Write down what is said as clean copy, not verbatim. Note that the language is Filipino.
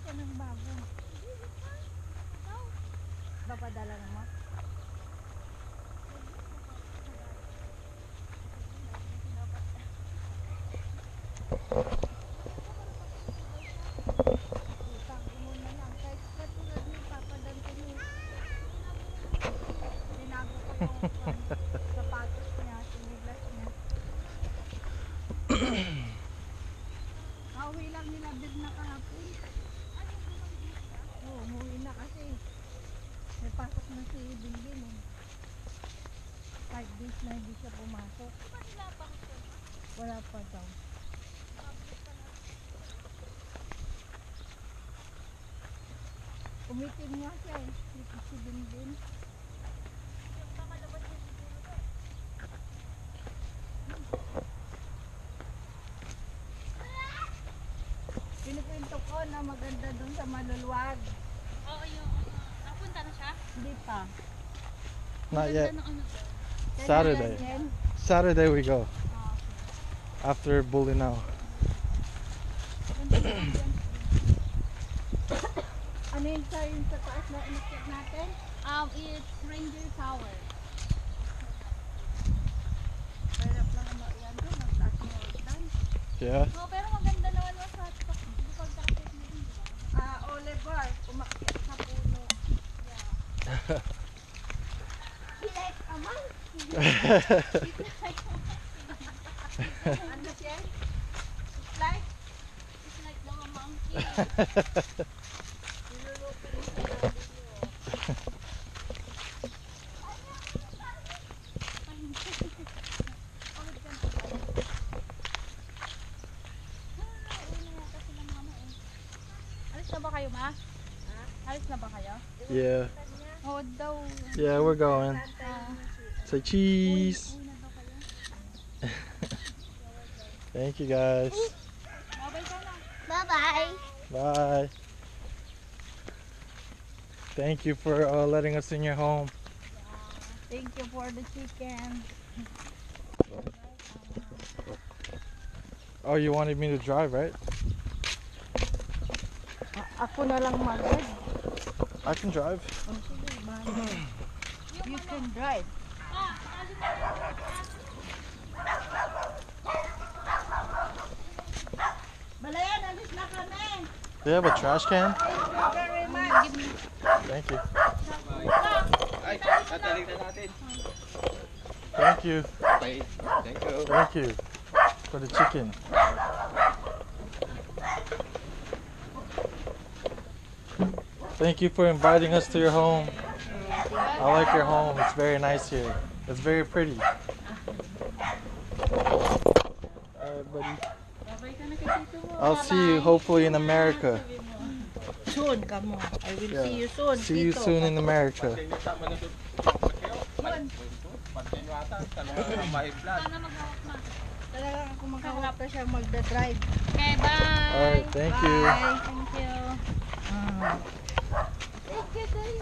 ka ng bago. Papadala naman. Utang mo na lang. Kahit katulad ni Papa Dante mo. Tinago ko yung sapatos niya, sinilas niya. Kauwi lang nila Birna kahapon. Oo, umuwi na kasi. May pasok na si Bingbing eh. 5 days na hindi siya pumasok. Wala pa daw. Umitim nga siya eh. Si Bingbing. Pinukwento ko na maganda dun sa Maluluwag. Oo, yung napunta na siya? Hindi pa. Not yet. Ganda ng ano doon. Saturday. Yan. Saturday we go. Ah, After Bulinaw. Ano yun sa taas na inakyat natin? it's Ranger Tower. Hirap lang yan doon. Ang taas mo ulan. Yeah. Oh, pero maganda naman mo sa pagkakit mo din, di ba? Oliver, umakyat sa puno. Hilek naman. Ano siya? Like? It's like mga monkey. Niluluto rin sa labi niyo. Alis na ba kayo, ma? Alis na ba kayo? Yeah. Oo daw. Yeah, we're going. Say cheese. Uwi na daw kayo. Thank you guys. Babay ka na. Bye-bye. Bye. Thank you for letting us in your home. Thank you for the chicken. Oh, you wanted me to drive, right? Ako na lang magod. I can drive. You can drive. Balayan, alis na kami. Do you have a trash can? Thank you very much. Thank you. Ay, tatalig na natin. Thank you. Okay, thank you. Thank you for the chicken. Thank you for inviting us to your home. I like your home. It's very nice here. It's very pretty. Alright, buddy. Babay ka na kay Tito mo. I'll see you hopefully in America. Soon, come on. I will Yeah. see you soon. See you Tito. soon in America. Sana mag-hawak, ma. Talagang ako magkahawak na siya magda-drive. Okay, bye. Alright, thank you. Bye. Thank you. Ah. Thank you, guys.